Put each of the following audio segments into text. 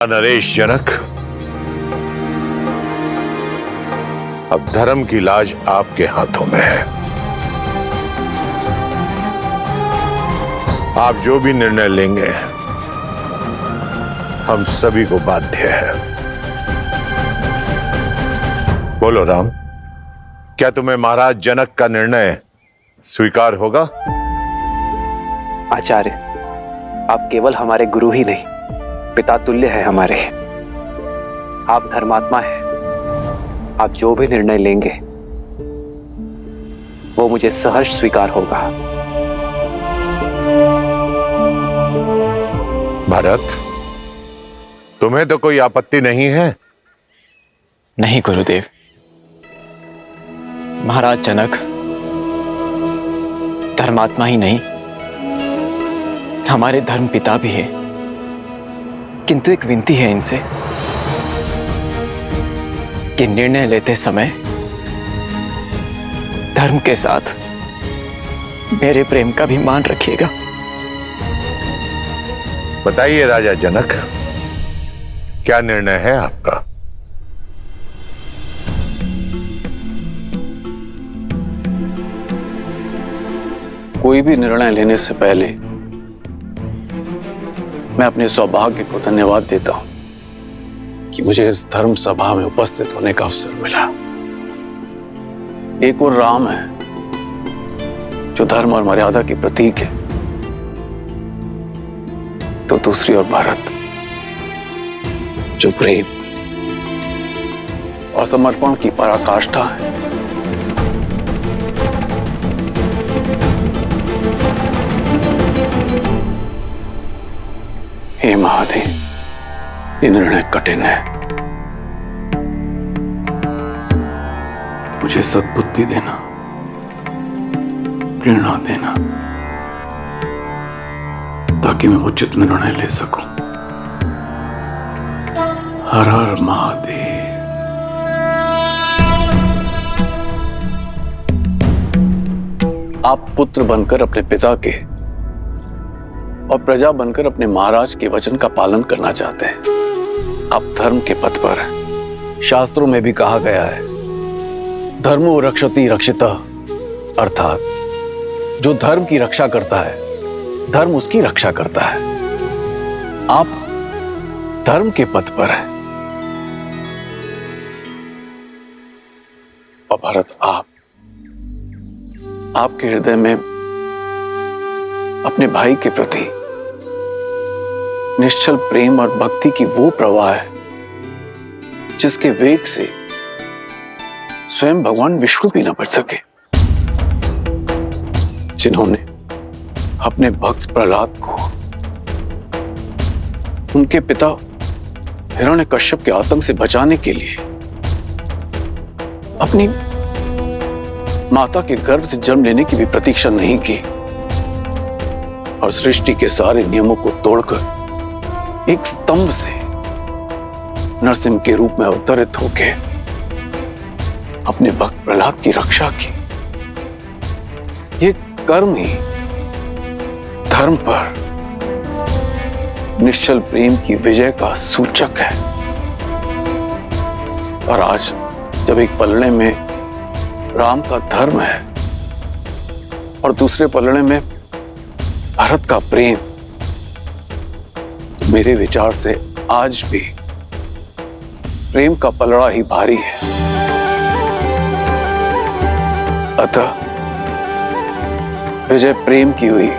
नरेश जनक, अब धर्म की लाज आपके हाथों में है। आप जो भी निर्णय लेंगे हम सभी को बाध्य है। बोलो राम, क्या तुम्हें महाराज जनक का निर्णय स्वीकार होगा? आचार्य, आप केवल हमारे गुरु ही नहीं, पिता तुल्य है हमारे। आप धर्मात्मा हैं। आप जो भी निर्णय लेंगे वो मुझे सहर्ष स्वीकार होगा। भरत, तुम्हें तो कोई आपत्ति नहीं है? नहीं गुरुदेव। महाराज जनक धर्मात्मा ही नहीं, हमारे धर्म पिता भी है। किंतु एक विनती है इनसे कि निर्णय लेते समय धर्म के साथ मेरे प्रेम का भी मान रखिएगा। बताइए राजा जनक, क्या निर्णय है आपका? कोई भी निर्णय लेने से पहले मैं अपने सौभाग्य को धन्यवाद देता हूं कि मुझे इस धर्म सभा में उपस्थित होने का अवसर मिला। एक और राम है जो धर्म और मर्यादा की प्रतीक है, तो दूसरी ओर भरत जो प्रेम और समर्पण की पराकाष्ठा है। हे महादेव, ये निर्णय कठिन है। मुझे सद्बुद्धि देना, प्रेरणा देना, ताकि मैं उचित निर्णय ले सकूं। हर हर महादेव। आप पुत्र बनकर अपने पिता के और प्रजा बनकर अपने महाराज के वचन का पालन करना चाहते हैं। आप धर्म के पथ पर हैं। शास्त्रों में भी कहा गया है, धर्मो रक्षति रक्षितः, अर्थात जो धर्म की रक्षा करता है धर्म उसकी रक्षा करता है। आप धर्म के पथ पर हैं। और भरत, आपके हृदय में अपने भाई के प्रति निश्चल प्रेम और भक्ति की वो प्रवाह है जिसके वेग से स्वयं भगवान विष्णु भी न बच सके, जिन्होंने अपने भक्त प्रहलाद को उनके पिता हिरण्यकश्यप के आतंक से बचाने के लिए अपनी माता के गर्भ से जन्म लेने की भी प्रतीक्षा नहीं की और सृष्टि के सारे नियमों को तोड़कर एक स्तंभ से नरसिंह के रूप में अवतरित होकर अपने भक्त प्रहलाद की रक्षा की। ये कर्म ही धर्म पर निश्चल प्रेम की विजय का सूचक है। और आज जब एक पलड़े में राम का धर्म है और दूसरे पलड़े में भरत का प्रेम, तो मेरे विचार से आज भी प्रेम का पलड़ा ही भारी है। अतः विजय प्रेम की हुई,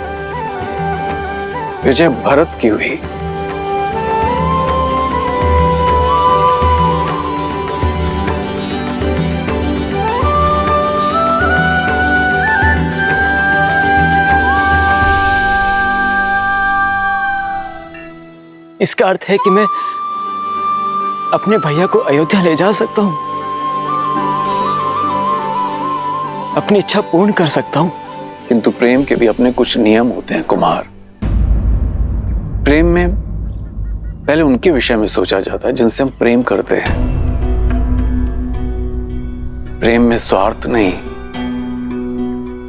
विजय भरत की हुई। इसका अर्थ है कि मैं अपने भैया को अयोध्या ले जा सकता हूं, अपनी इच्छा पूर्ण कर सकता हूं। किंतु प्रेम के भी अपने कुछ नियम होते हैं कुमार। प्रेम में पहले उनके विषय में सोचा जाता है जिनसे हम प्रेम करते हैं। प्रेम में स्वार्थ नहीं,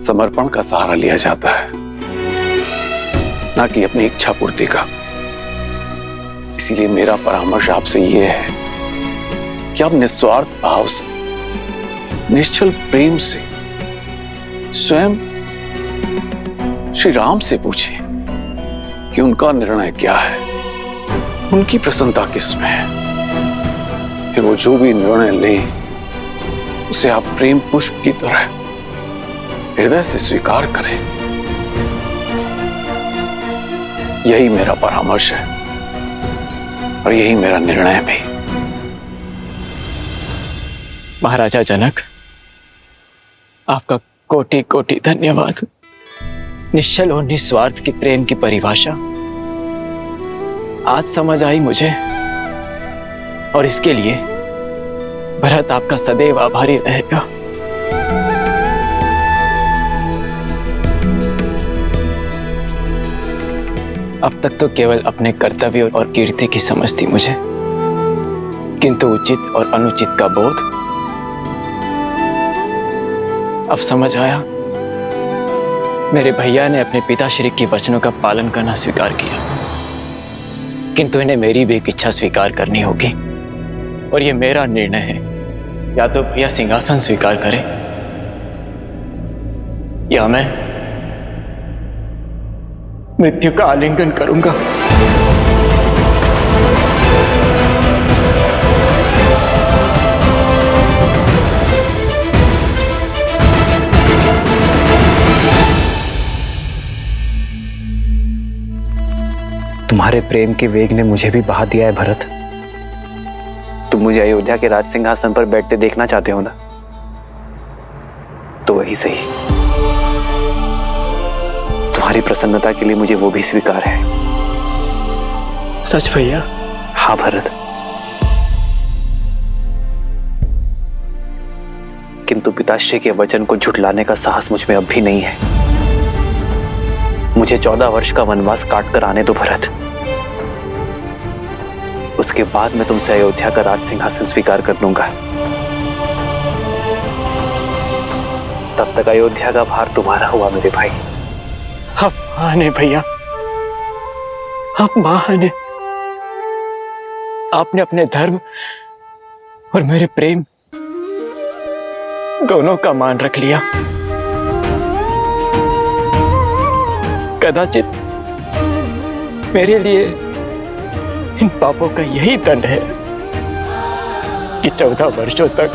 समर्पण का सहारा लिया जाता है, ना कि अपनी इच्छा पूर्ति का। इसीलिए मेरा परामर्श आपसे यह है कि आप निस्वार्थ भाव से, निश्चल प्रेम से स्वयं श्री राम से पूछें कि उनका निर्णय क्या है, उनकी प्रसन्नता किसमें है। फिर वो जो भी निर्णय लें उसे आप प्रेम पुष्प की तरह हृदय से स्वीकार करें। यही मेरा परामर्श है और यही मेरा निर्णय भी। महाराजा जनक, आपका कोटि कोटि धन्यवाद। निश्चल और निस्वार्थ के प्रेम की परिभाषा आज समझ आई मुझे, और इसके लिए भरत आपका सदैव आभारी रहेगा। अब तक तो केवल अपने कर्तव्य और कीर्ति की समझ थी मुझे, किंतु उचित और अनुचित का बोध अब समझ आया। मेरे भैया ने अपने पिताश्री के वचनों का पालन करना स्वीकार किया, किंतु इन्हें मेरी भी एक इच्छा स्वीकार करनी होगी, और ये मेरा निर्णय है। या तो भैया सिंहासन स्वीकार करें या मैं मृत्यु का आलिंगन करूंगा। तुम्हारे प्रेम के वेग ने मुझे भी बहा दिया है भरत। तुम मुझे अयोध्या के राज सिंहासन पर बैठते देखना चाहते हो ना, तो वही सही। तुम्हारी प्रसन्नता के लिए मुझे वो भी स्वीकार है। सच भैया? हाँ भरत, किंतु पिताश्री के वचन को झुठलाने का साहस मुझ में अब भी नहीं है। मुझे 14 वर्ष का वनवास काट कर आने दो भरत। उसके बाद मैं तुमसे अयोध्या का राज सिंहासन स्वीकार कर लूंगा। तब तक अयोध्या का भार तुम्हारा हुआ मेरे भाई। आप महान है भैया, आप महान है। आपने अपने धर्म और मेरे प्रेम दोनों का मान रख लिया। कदाचित मेरे लिए इन पापों का यही दंड है कि 14 वर्षों तक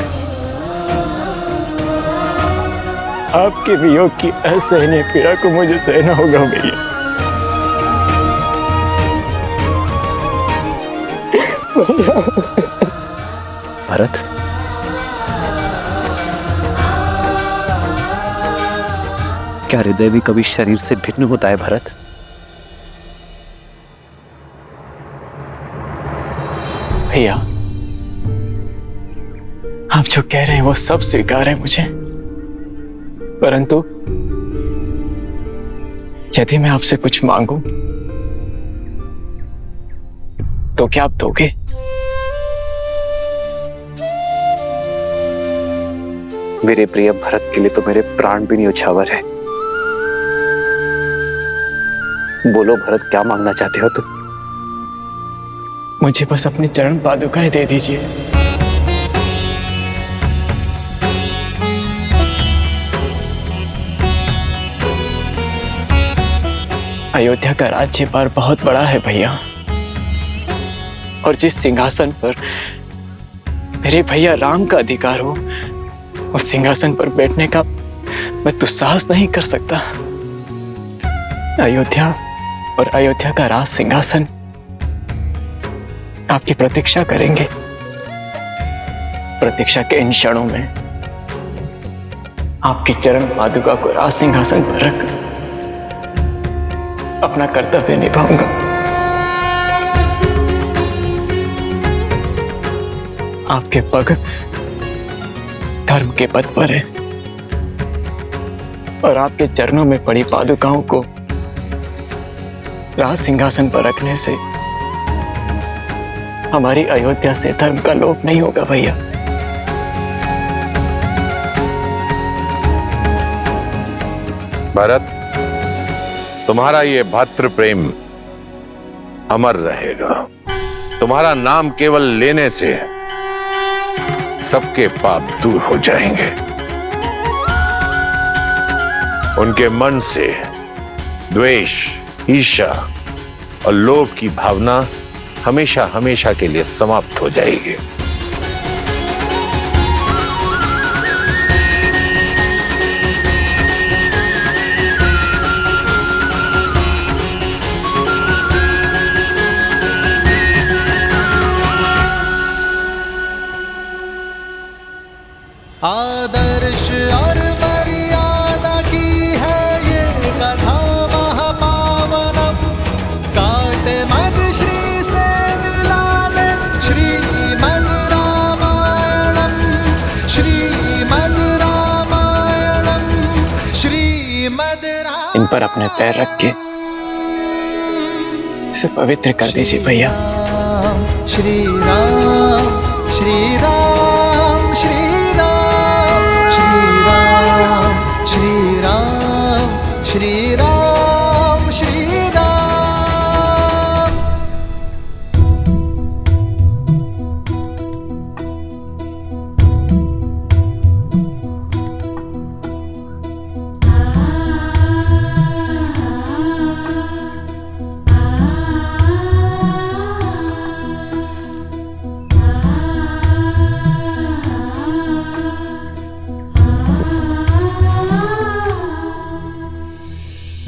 आपके वियोग की असहनीय पीड़ा को मुझे सहना होगा भैया। भरत, क्या हृदय भी कभी शरीर से भिन्न होता है भरत? भैया, आप जो कह रहे हैं वो सब स्वीकार है मुझे, परंतु यदि मैं आपसे कुछ मांगूं तो क्या आप दोगे? मेरे प्रिय भरत के लिए तो मेरे प्राण भी न्यौछावर है। बोलो भरत, क्या मांगना चाहते हो तुम? मुझे बस अपनी चरण पादुकाएं दे दीजिए। अयोध्या का राज्य भार बहुत बड़ा है भैया, और जिस सिंहासन पर मेरे भैया राम का अधिकार हो, उस सिंहासन पर बैठने का मैं दुस्साहस नहीं कर सकता। अयोध्या और अयोध्या का राज सिंहासन आपकी प्रतीक्षा करेंगे। प्रतीक्षा के इन क्षणों में आपकी चरण पादुका को राज सिंहासन पर रख अपना कर्तव्य निभाऊंगा। आपके पग धर्म के पथ पर है, और आपके चरणों में पड़ी पादुकाओं को राज सिंहासन पर रखने से हमारी अयोध्या से धर्म का लोप नहीं होगा भैया। भरत, तुम्हारा ये भ्रातृ प्रेम अमर रहेगा। तुम्हारा नाम केवल लेने से सबके पाप दूर हो जाएंगे। उनके मन से द्वेष, ईर्ष्या और लोभ की भावना हमेशा हमेशा के लिए समाप्त हो जाएगी। आदर्श और मर्यादा की है ये कथा महापावनम। काटे मद श्री से मिला दे श्रीमद् रामायणम, श्रीमद् रामायणम, श्रीमद् रामायणम। इन पर अपने पैर रख के इसे पवित्र कर दीजिए भैया। श्री राम, श्री राम, श्री श्री राम, श्री राम, श्री राम।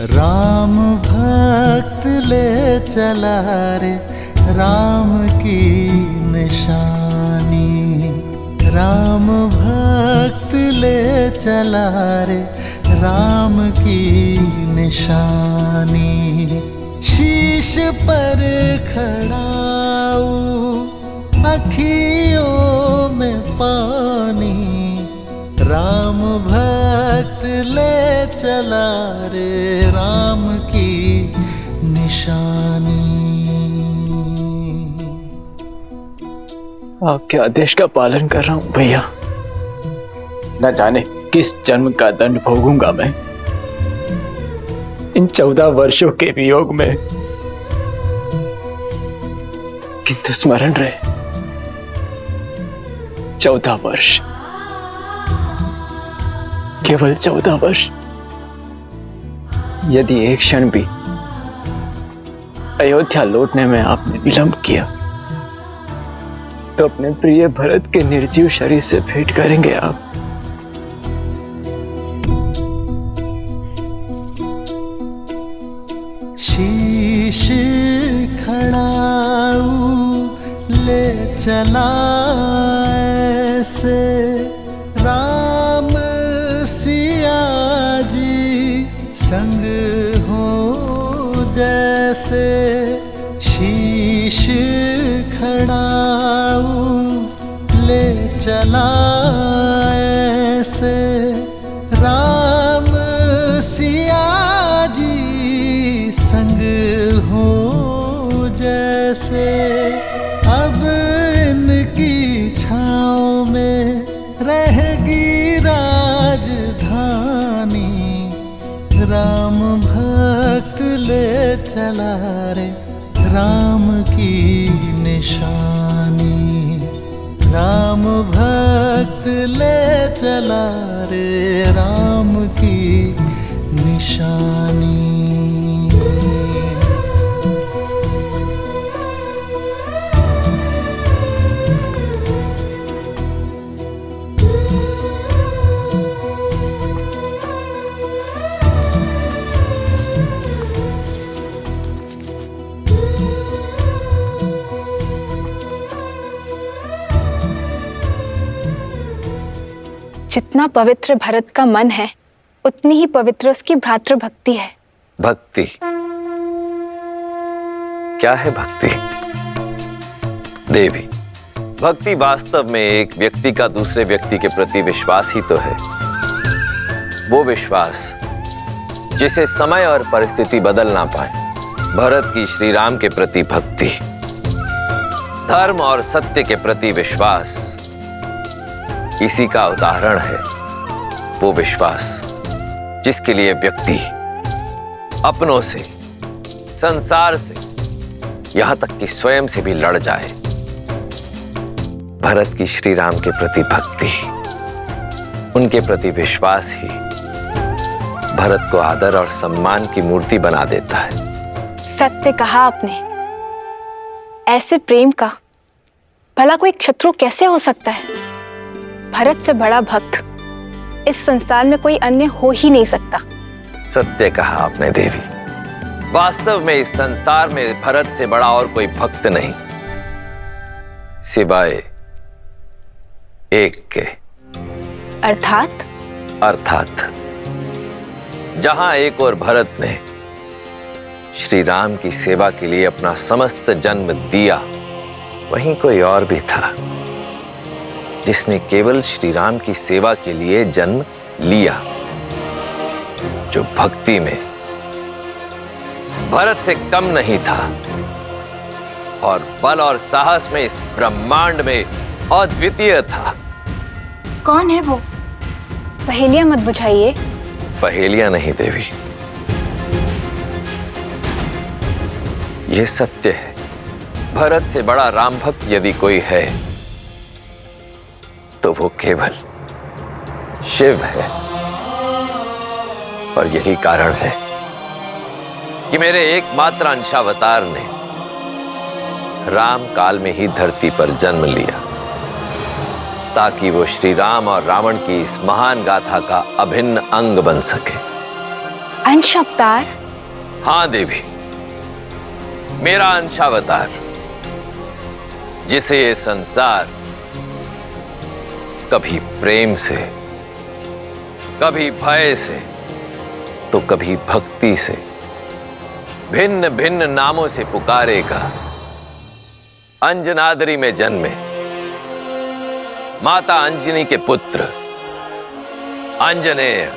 राम भक्त ले चला रे राम की निशानी। राम भक्त ले चला रे राम की निशानी। शीश पर खड़ाऊ अखियों में पानी। राम भक्त ले चला रे राम की निशानी। आपके आदेश का पालन कर रहा हूं भैया। न जाने किस जन्म का दंड भोगूंगा मैं इन 14 वर्षों के वियोग में, किंतु स्मरण रहे 14 वर्ष, केवल 14 वर्ष। यदि एक क्षण भी अयोध्या लौटने में आपने विलंब किया तो अपने प्रिय भरत के निर्जीव शरीर से भेंट करेंगे आप। शीश खड़ाऊ ले चला ऐसे राम सिया जी संग हो जैसे। शीश खड़ाऊ ले चला ऐसे राम सिया जी संग हो जैसे। अब इनकी छाँव में रहेगी राजधानी। राम भक्त ले चला रे राम की निशानी। राम भक्त ले चला रे राम की निशानी। जितना पवित्र भरत का मन है उतनी ही पवित्र उसकी भ्रातृ भक्ति है। भक्ति क्या है? भक्ति देवी, भक्ति वास्तव में एक व्यक्ति का दूसरे व्यक्ति के प्रति विश्वास ही तो है। वो विश्वास जिसे समय और परिस्थिति बदल ना पाए। भरत की श्री राम के प्रति भक्ति, धर्म और सत्य के प्रति विश्वास, इसी का उदाहरण है वो विश्वास जिसके लिए व्यक्ति अपनों से, संसार से, यहां तक कि स्वयं से भी लड़ जाए। भरत की श्री राम के प्रति भक्ति, उनके प्रति विश्वास ही भरत को आदर और सम्मान की मूर्ति बना देता है। सत्य कहा आपने। ऐसे प्रेम का भला कोई शत्रु कैसे हो सकता है? भरत से बड़ा भक्त इस संसार में कोई अन्य हो ही नहीं सकता। सत्य कहा आपने देवी। वास्तव में इस संसार में भरत से बड़ा और कोई भक्त नहीं, सिवाय एक के। अर्थात जहां एक और भरत ने श्री राम की सेवा के लिए अपना समस्त जन्म दिया, वहीं कोई और भी था जिसने केवल श्री राम की सेवा के लिए जन्म लिया, जो भक्ति में भरत से कम नहीं था और बल और साहस में इस ब्रह्मांड में अद्वितीय था। कौन है वो? पहेलियां मत बुझाइए। पहेलियां नहीं देवी, यह सत्य है। भरत से बड़ा राम भक्त यदि कोई है तो वो केवल शिव है। और यही कारण है कि मेरे एकमात्र अंशावतार ने राम काल में ही धरती पर जन्म लिया, ताकि वो श्री राम और रावण की इस महान गाथा का अभिन्न अंग बन सके। अंशावतार? हां देवी, मेरा अंशावतार, जिसे ये संसार कभी प्रेम से, कभी भय से, तो कभी भक्ति से, भिन्न भिन्न नामों से पुकारेगा। अंजनाद्री में जन्मे माता अंजनी के पुत्र अंजनेय,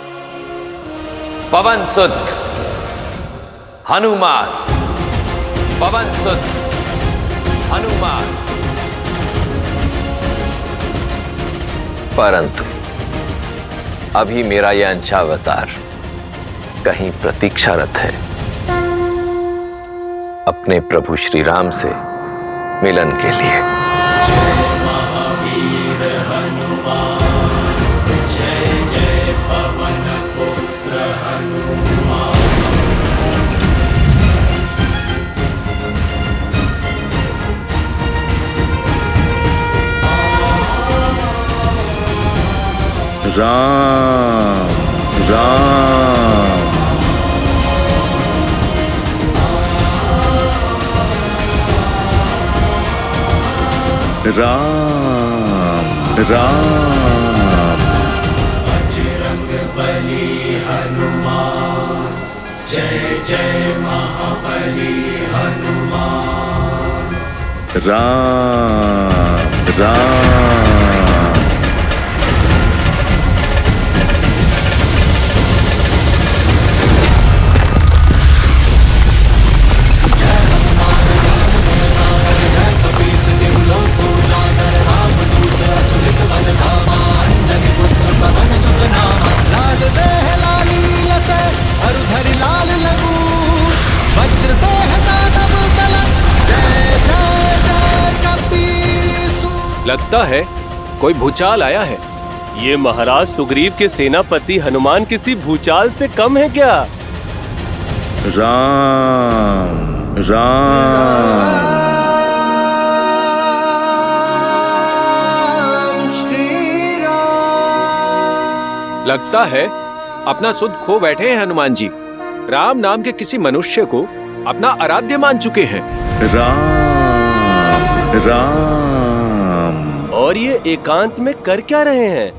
पवन सुत हनुमान, पवन सुत हनुमान। परंतु अभी मेरा यह अंशावतार कहीं प्रतीक्षारत है अपने प्रभु श्री राम से मिलन के लिए। जय महावीर हनुमान, जय जय पवन पुत्र हनुमान। राम राम राम राम। बजरंग बली हनुमान, जय जय महाबली हनुमान। राम राम। लगता है कोई भूचाल आया है। ये महाराज सुग्रीव के सेनापति हनुमान किसी भूचाल से कम है क्या? राम राम। लगता है अपना सुध खो बैठे हैं हनुमान जी। राम नाम के किसी मनुष्य को अपना आराध्य मान चुके हैं। राम राम। और ये एकांत में कर क्या रहे हैं?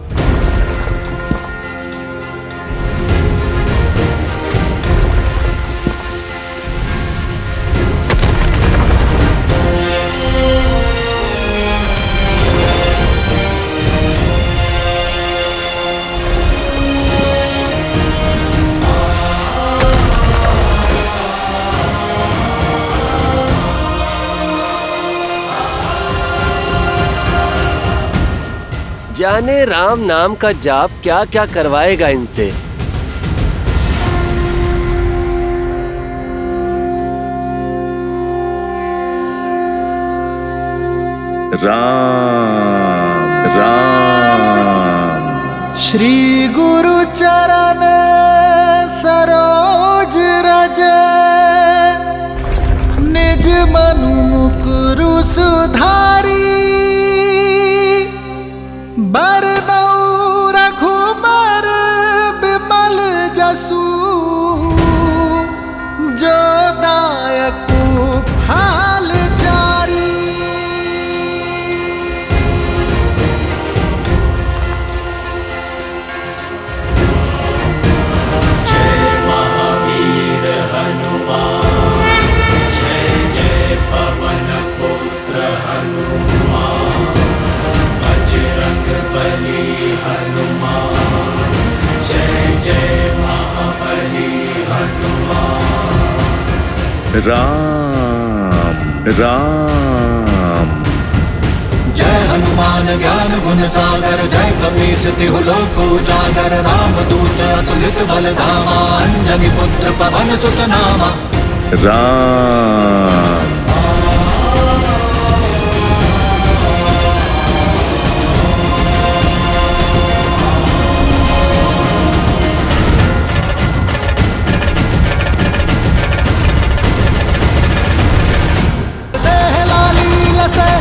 जाने राम नाम का जाप क्या क्या करवाएगा इनसे। राम राम। श्री गुरु चरण सरोज रज, निज मनु मुकुरु सुधारी। बरनउँ रघुबर बिमल जसु, जो दायकु फल चारी। जय महावीर हनुमान, जय जय पवन पुत्र हनुमान। बजरंग बली हनुमान, जय जय महाबली हनुमान। राम राम। जय हनुमान ज्ञान गुण सागर, जय कपीस तिहु लोक उजागर। राम दूत अतुलित बल धामा, अंजनी पुत्र पवन सुत नामा। राम देह लाली लसे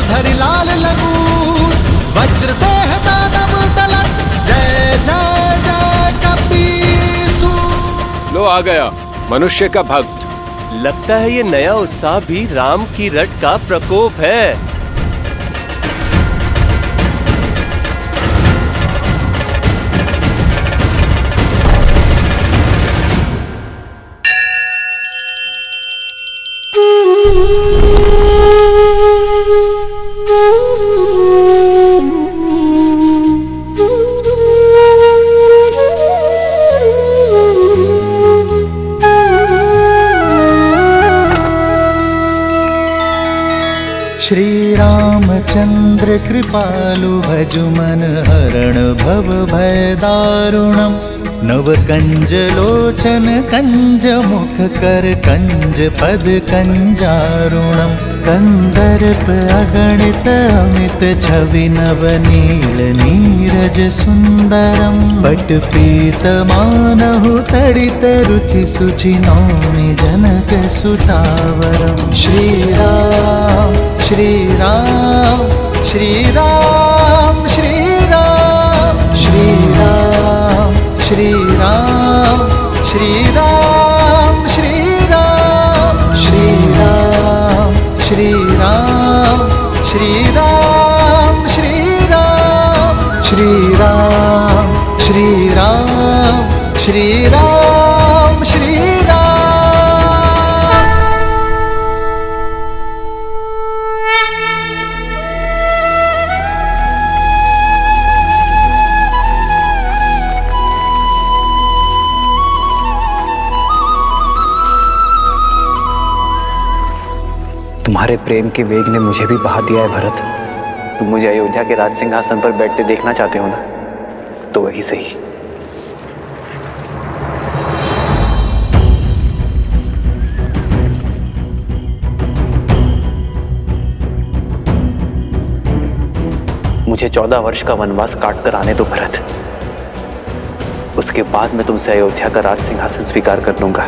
धरि लाल लगू, वज्र देह दानव दलत। जय जय जय कपीसु। लो आ गया मनुष्य का भक्त। लगता है ये नया उत्साह भी राम की रट का प्रकोप है। श्री रामचंद्र कृपालु भजु मन हरण भव भय दारुणम। नव कंज लोचन कंज मुख कर कंज पद कंजारुणम। कंदर्प अगणित अमित छवि नव नील नीरज सुंदरम। पट पीत मानहु तड़ित रुचि सुचि नौमि जनक सुतावरम। श्री राम श्री राम श्री राम श्री राम श्री राम श्री राम श्री राम श्री राम श्री राम श्री राम श्री राम श्री राम श्री राम श्री राम श्री राम श्री राम। तुम्हारे प्रेम के वेग ने मुझे भी बहा दिया है भरत। तुम मुझे अयोध्या के राज सिंहासन पर बैठते देखना चाहते हो ना, तो वही सही। मुझे 14 वर्ष का वनवास काट कर आने दो भरत। उसके बाद मैं तुमसे अयोध्या का राज सिंहासन स्वीकार कर लूंगा।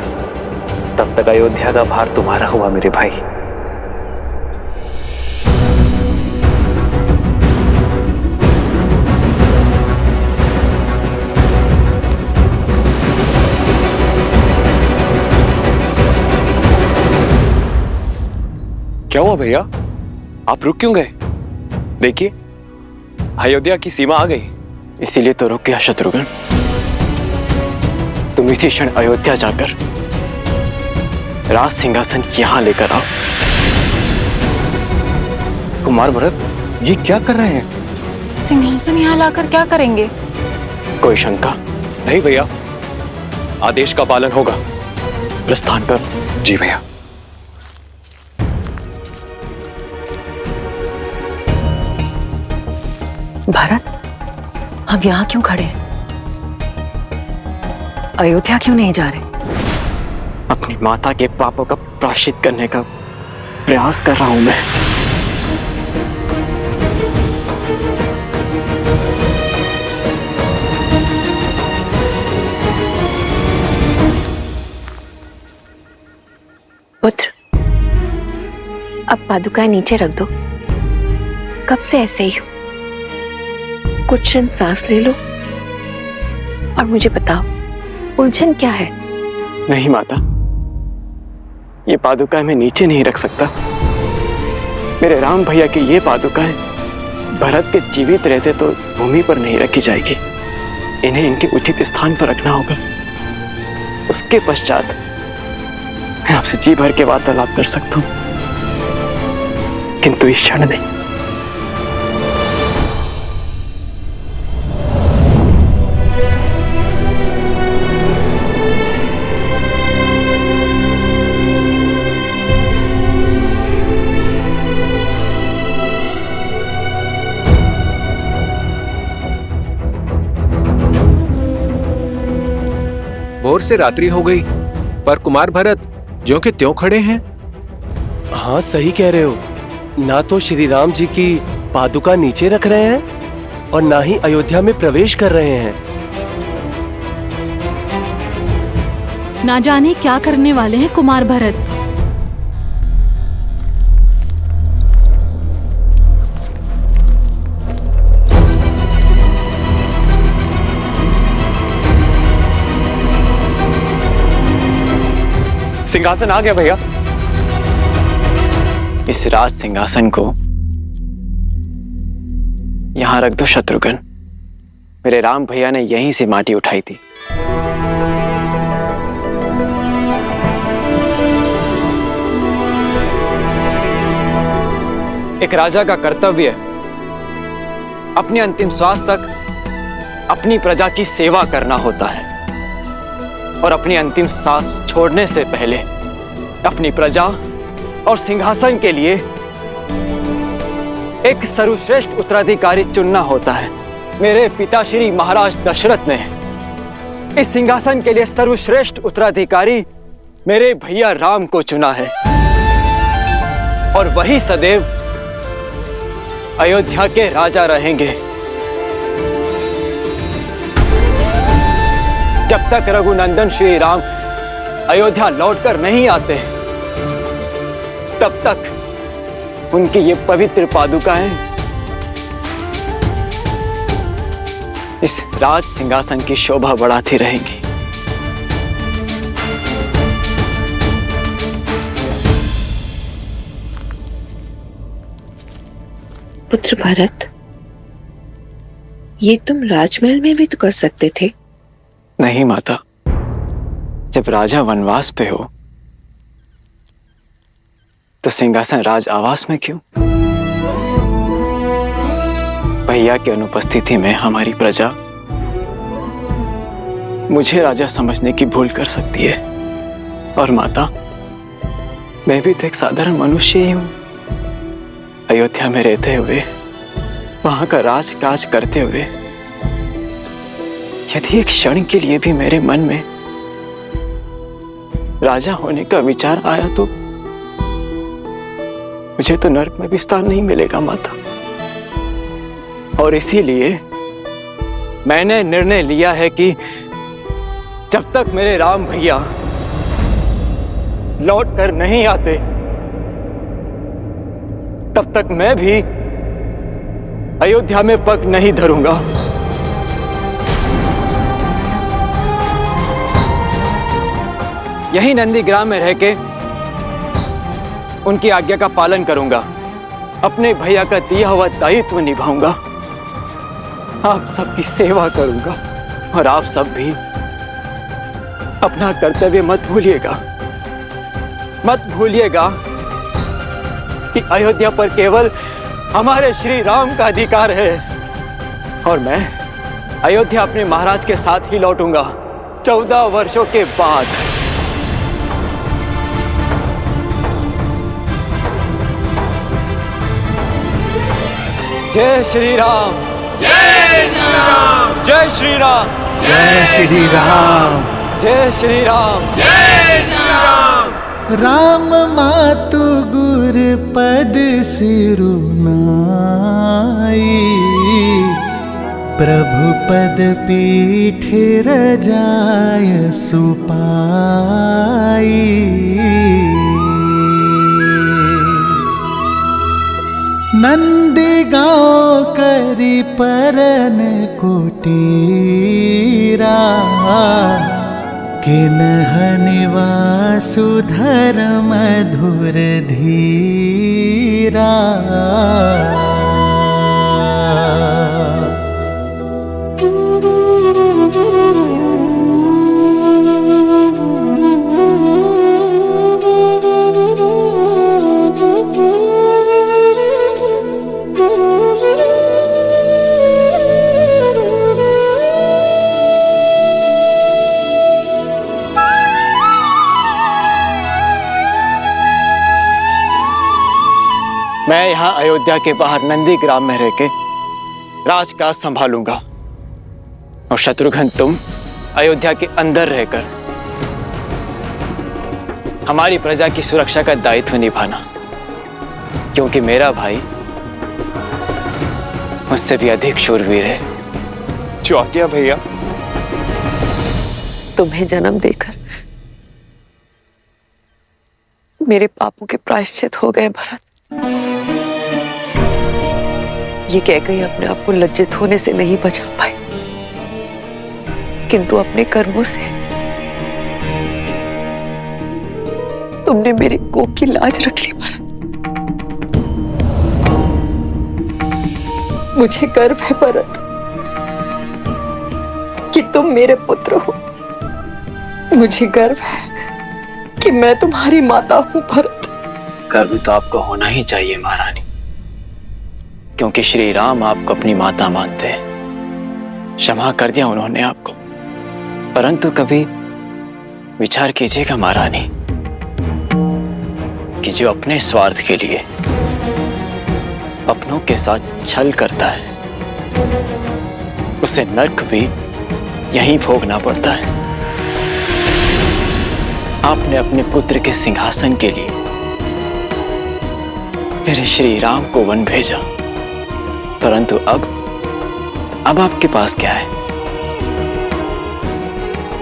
तब तक अयोध्या का भार तुम्हारा हुआ मेरे भाई। क्या हुआ भैया, आप रुक क्यों गए? देखिए अयोध्या की सीमा आ गई। इसीलिए तो रुक गया शत्रुघ्न। तुम इसी क्षण अयोध्या जाकर राज सिंहासन यहां लेकर आओ। कुमार भरत, ये क्या कर रहे हैं? सिंहासन यहाँ लाकर क्या करेंगे? कोई शंका नहीं भैया, आदेश का पालन होगा। प्रस्थान कर। जी भैया। भरत, हम यहाँ क्यों खड़े हैं? अयोध्या क्यों नहीं जा रहे? अपनी माता के पापों का प्रायश्चित करने का प्रयास कर रहा हूं मैं। अब पादुकाएं नीचे रख दो। कब से ऐसे ही हो? कुछ क्षण सांस ले लो और मुझे बताओ, उलझन क्या है? नहीं माता, ये पादुकाएं मैं नीचे नहीं रख सकता। मेरे राम भैया की ये पादुकाएं भरत के जीवित रहते तो भूमि पर नहीं रखी जाएगी। इन्हें इनके उचित स्थान पर रखना होगा। उसके पश्चात मैं आपसे जी भर के वार्तालाप कर सकता हूं, किंतु इस क्षण नहीं। भोर से रात्रि हो गई, पर कुमार भरत ज्यों के त्यों खड़े हैं। हाँ सही कह रहे हो। ना तो श्री राम जी की पादुका नीचे रख रहे हैं और ना ही अयोध्या में प्रवेश कर रहे हैं। ना जाने क्या करने वाले हैं कुमार भरत। सिंहासन आ गया भैया। इस राज सिंहासन को यहां रख दो शत्रुघ्न। मेरे राम भैया ने यहीं से माटी उठाई थी। एक राजा का कर्तव्य अपने अंतिम श्वास तक अपनी प्रजा की सेवा करना होता है और अपनी अंतिम सांस छोड़ने से पहले अपनी प्रजा और सिंहासन के लिए एक सर्वश्रेष्ठ उत्तराधिकारी चुनना होता है। मेरे पिताश्री महाराज दशरथ ने इस सिंहासन के लिए सर्वश्रेष्ठ उत्तराधिकारी मेरे भैया राम को चुना है और वही सदैव अयोध्या के राजा रहेंगे। जब तक रघुनंदन श्री राम अयोध्या लौटकर नहीं आते तब तक उनकी ये पवित्र पादुकाएं इस राज सिंहासन की शोभा बढ़ाती रहेंगी। पुत्र भरत, ये तुम राजमहल में भी तो कर सकते थे। नहीं माता, जब राजा वनवास पे हो तो सिंहासन राज आवास में क्यों? भैया की अनुपस्थिति में हमारी प्रजा मुझे राजा समझने की भूल कर सकती है। और माता, मैं भी तो एक साधारण मनुष्य ही हूं। अयोध्या में रहते हुए, वहां का राजकाज करते हुए, यदि एक क्षण के लिए भी मेरे मन में राजा होने का विचार आया तो मुझे तो नरक में भी स्थान नहीं मिलेगा माता। और इसीलिए मैंने निर्णय लिया है कि जब तक मेरे राम भैया लौट कर नहीं आते तब तक मैं भी अयोध्या में पग नहीं धरूंगा। यही नंदीग्राम में रह के उनकी आज्ञा का पालन करूंगा, अपने भैया का दिया हुआ दायित्व निभाऊंगा, आप सबकी सेवा करूंगा और आप सब भी अपना कर्तव्य मत भूलिएगा। मत भूलिएगा कि अयोध्या पर केवल हमारे श्री राम का अधिकार है और मैं अयोध्या अपने महाराज के साथ ही लौटूंगा 14 वर्षों के बाद। जय श्री राम, जय श्री राम, जय श्री राम, जय श्री राम, जय श्री राम, जय श्री राम। राम मातु गुर पद सिरुनाई, प्रभु पद पीठ रजाय सुपाई। नंदी गाँव करी परन कुटीरा किन्हनिवा सुधर मधुर धीरा। मैं यहाँ अयोध्या के बाहर नंदी ग्राम में रह के राजकाज संभालूंगा और शत्रुघ्न तुम अयोध्या के अंदर रहकर हमारी प्रजा की सुरक्षा का दायित्व निभाना, क्योंकि मेरा भाई मुझसे भी अधिक शूरवीर है। जो आज्ञा भैया। तुम्हें जन्म देकर मेरे पापों के प्रायश्चित हो गए भरत। ये कहकर अपने आप को लज्जित होने से नहीं बचा पाए, किंतु अपने कर्मों से तुमने मेरे कोख की लाज रख ली भरत। मुझे गर्व है भरत कि तुम मेरे पुत्र हो। मुझे गर्व है कि मैं तुम्हारी माता हूं भरत। गर्व तो आपको होना ही चाहिए महारानी, क्योंकि श्री राम आपको अपनी माता मानते हैं। क्षमा कर दिया उन्होंने आपको, परंतु कभी विचार कीजिएगा महारानी कि जो अपने स्वार्थ के लिए अपनों के साथ छल करता है उसे नर्क भी यहीं भोगना पड़ता है। आपने अपने पुत्र के सिंहासन के लिए मेरे श्री राम को वन भेजा, परंतु अब आपके पास क्या है?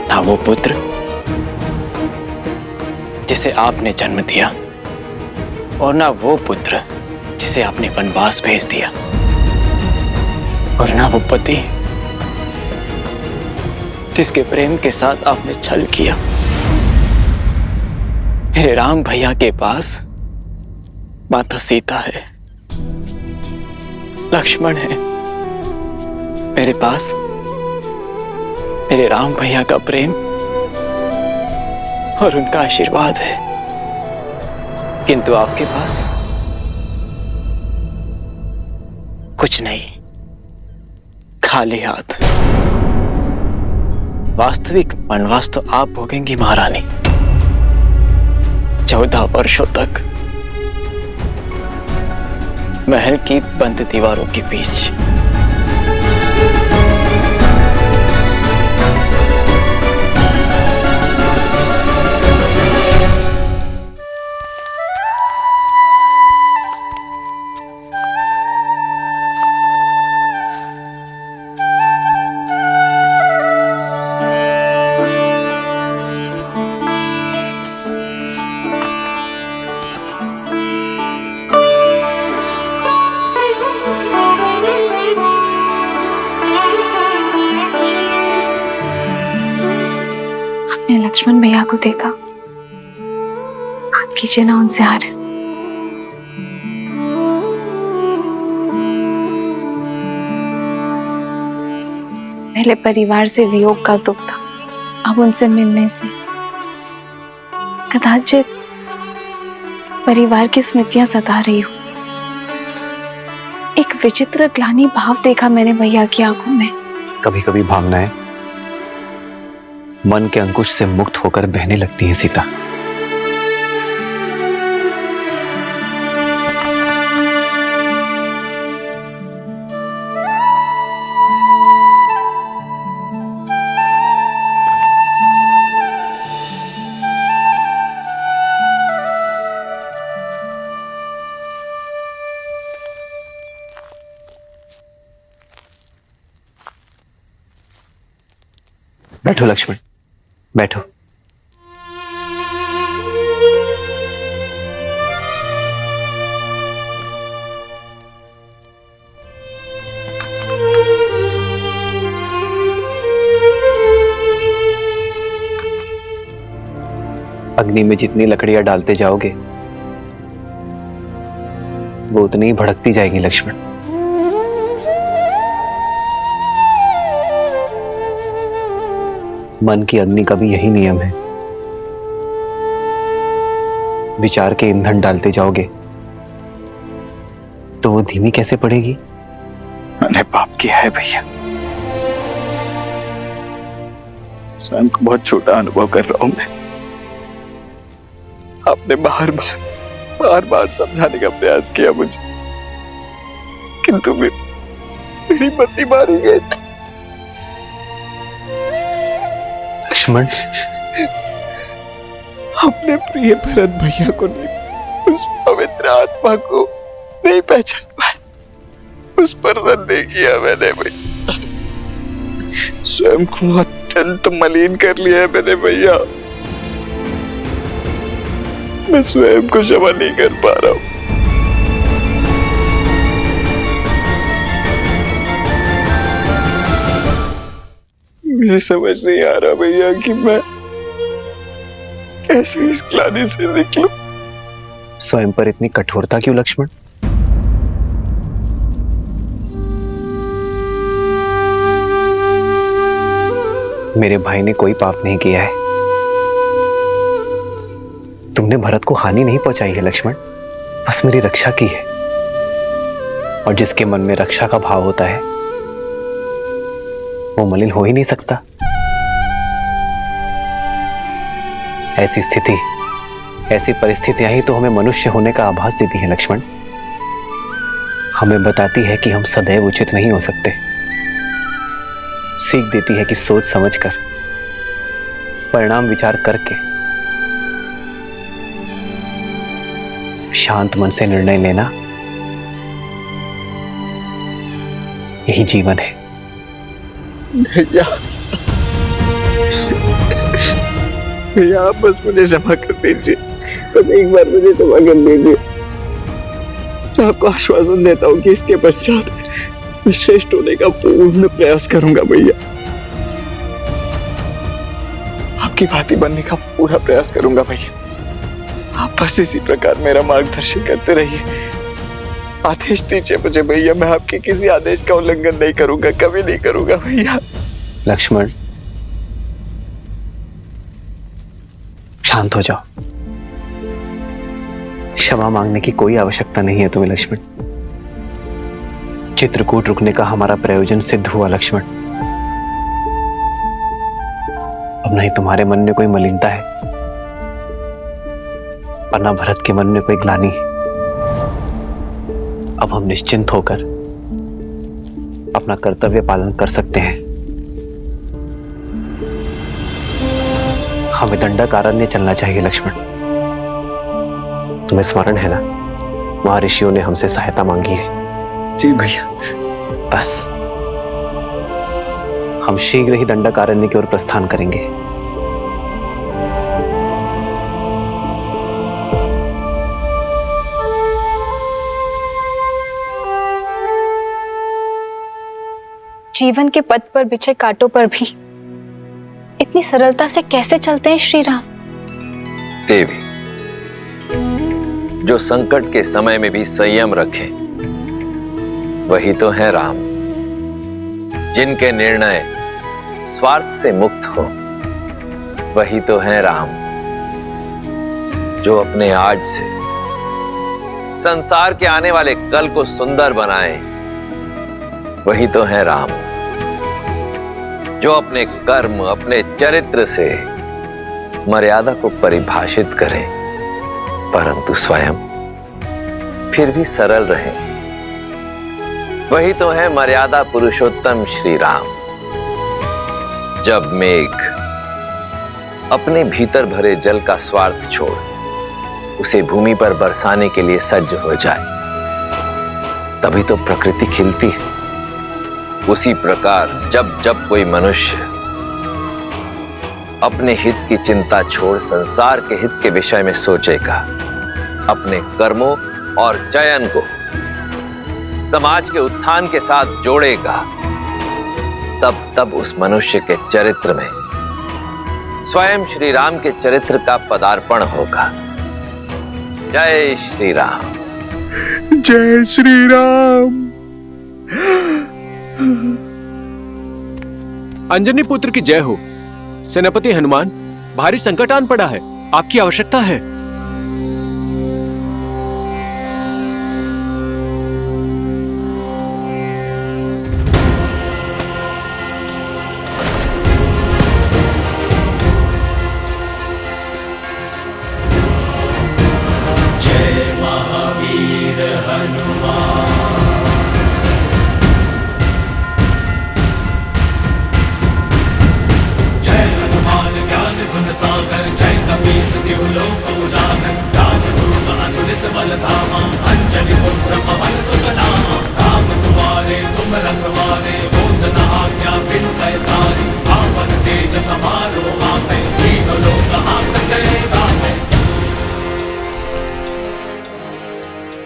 ना वो पुत्र जिसे आपने जन्म दिया और ना वो पुत्र जिसे आपने वनवास भेज दिया, और ना वो पति जिसके प्रेम के साथ आपने छल किया। मेरे राम भैया के पास माता सीता है, लक्ष्मण है। मेरे पास मेरे राम भैया का प्रेम और उनका आशीर्वाद है, किंतु आपके पास कुछ नहीं, खाली हाथ। वास्तविक वनवास तो आप भोगेंगी महारानी, 14 वर्षों तक महल की बंद दीवारों के बीच। लक्ष्मण भैया को देखा, बात कीजिए ना उनसे हार। पहले परिवार से वियोग का दुख था, अब उनसे मिलने से कदाचित परिवार की स्मृतियां सता रही हूं। एक विचित्र ग्लानि भाव देखा मैंने भैया की आंखों में। कभी कभी भावनाएं मन के अंकुश से मुक्त होकर बहने लगती हैं सीता। बैठो लक्ष्मण, बैठो। अग्नि में जितनी लकड़ियां डालते जाओगे वो उतनी ही भड़कती जाएगी लक्ष्मण। मन की अग्नि का भी यही नियम है। विचार के ईंधन डालते जाओगे तो वो धीमी कैसे पड़ेगी? मैंने पाप किया है भैया, स्वयं को बहुत छोटा अनुभव कर रहा हूं मैं। आपने बार बार समझाने का प्रयास किया मुझे, किंतु मेरी मति मारी गई। लक्ष्मण, अपने प्रिय भरत भैया को नहीं, उस पवित्र आत्मा को नहीं पहचान पाया, उस पर संदेह किया मैंने भैया, स्वयं को अत्यंत मलिन कर लिया है मैंने भैया। मैं स्वयं को क्षमा नहीं कर पा रहा हूं। मुझे समझ नहीं आ रहा भैया कि मैं कैसे इस ग्लानि से निकलूं। स्वयं पर इतनी कठोरता क्यों लक्ष्मण? मेरे भाई ने कोई पाप नहीं किया है। तुमने भरत को हानि नहीं पहुंचाई है लक्ष्मण, बस मेरी रक्षा की है। और जिसके मन में रक्षा का भाव होता है वो मलिन हो ही नहीं सकता। ऐसी परिस्थितियां ही तो हमें मनुष्य होने का आभास देती है लक्ष्मण। हमें बताती है कि हम सदैव उचित नहीं हो सकते। सीख देती है कि सोच समझकर, परिणाम विचार करके, शांत मन से निर्णय लेना यही जीवन है। भैया आप बस मुझे क्षमा कर दीजिए, बस एक बार मुझे क्षमा कर दीजिए। मैं आपको आश्वासन देता हूँ कि इसके पश्चात मैं श्रेष्ठ होने का पूर्ण प्रयास करूंगा भैया। आपकी भांति बनने का पूरा प्रयास करूंगा भैया। आप बस इसी प्रकार मेरा मार्गदर्शन करते रहिए। आदेश दीजिए मुझे भैया, मैं आपके किसी आदेश का उल्लंघन नहीं करूंगा, कभी नहीं करूंगा भैया। लक्ष्मण, शांत हो जाओ। क्षमा मांगने की कोई आवश्यकता नहीं है तुम्हें लक्ष्मण। चित्रकूट रुकने का हमारा प्रयोजन सिद्ध हुआ लक्ष्मण। अब नहीं तुम्हारे मन में कोई मलिनता है और ना भरत के मन में कोई ग्लानि। अब हम निश्चिंत होकर अपना कर्तव्य पालन कर सकते हैं। हमें दंडकारण्य चलना चाहिए लक्ष्मण। तुम्हें स्मरण है ना, महर्षियों ने हमसे सहायता मांगी है। जी भैया। बस हम शीघ्र ही दंडकारण्य की ओर प्रस्थान करेंगे। जीवन के पथ पर बिछे कांटों पर भी इतनी सरलता से कैसे चलते हैं श्री राम? देवी, जो संकट के समय में भी संयम रखे वही तो है राम। जिनके निर्णय स्वार्थ से मुक्त हो वही तो है राम। जो अपने आज से संसार के आने वाले कल को सुंदर बनाए वही तो है राम। जो अपने कर्म, अपने चरित्र से मर्यादा को परिभाषित करे परंतु स्वयं फिर भी सरल रहे वही तो है मर्यादा पुरुषोत्तम श्री राम। जब मेघ अपने भीतर भरे जल का स्वार्थ छोड़ उसे भूमि पर बरसाने के लिए सज्ज हो जाए तभी तो प्रकृति खिलती है। उसी प्रकार जब जब कोई मनुष्य अपने हित की चिंता छोड़ संसार के हित के विषय में सोचेगा, अपने कर्मों और चयन को समाज के उत्थान के साथ जोड़ेगा, तब तब उस मनुष्य के चरित्र में स्वयं श्री राम के चरित्र का पदार्पण होगा। जय श्री राम। जय श्री राम। अंजनी पुत्र की जय हो। सेनापति हनुमान, भारी संकट आन पड़ा है, आपकी आवश्यकता है।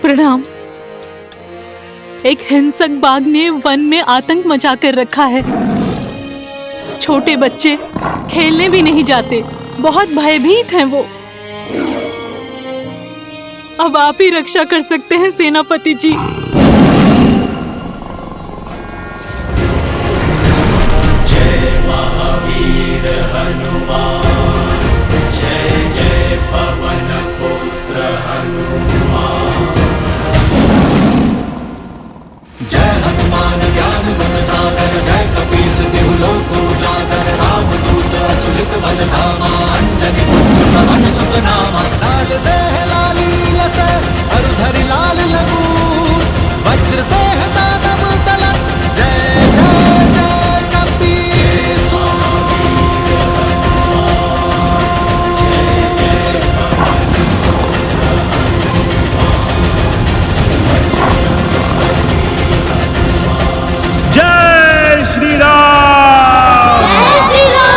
प्रणाम। एक हिंसक बाघ ने वन में आतंक मचा कर रखा है। छोटे बच्चे खेलने भी नहीं जाते, बहुत भयभीत हैं वो। अब आप ही रक्षा कर सकते हैं सेनापति जी। जय महावीर हनुमान, जय जय पवन पुत्र हनुमान। जय हनुमान ज्ञान गुण सागर, जय कपीस तिहु लोक उजागर। रामदूत अतुलित बल धामा, अंजनी पुत्र पवन सुत नामा। लाल देह लाली लस, अरुधरि लाल लगूर। वज्र देह दानव तलत, जय जय जय कपीस। जय श्री राम। जय श्री राम।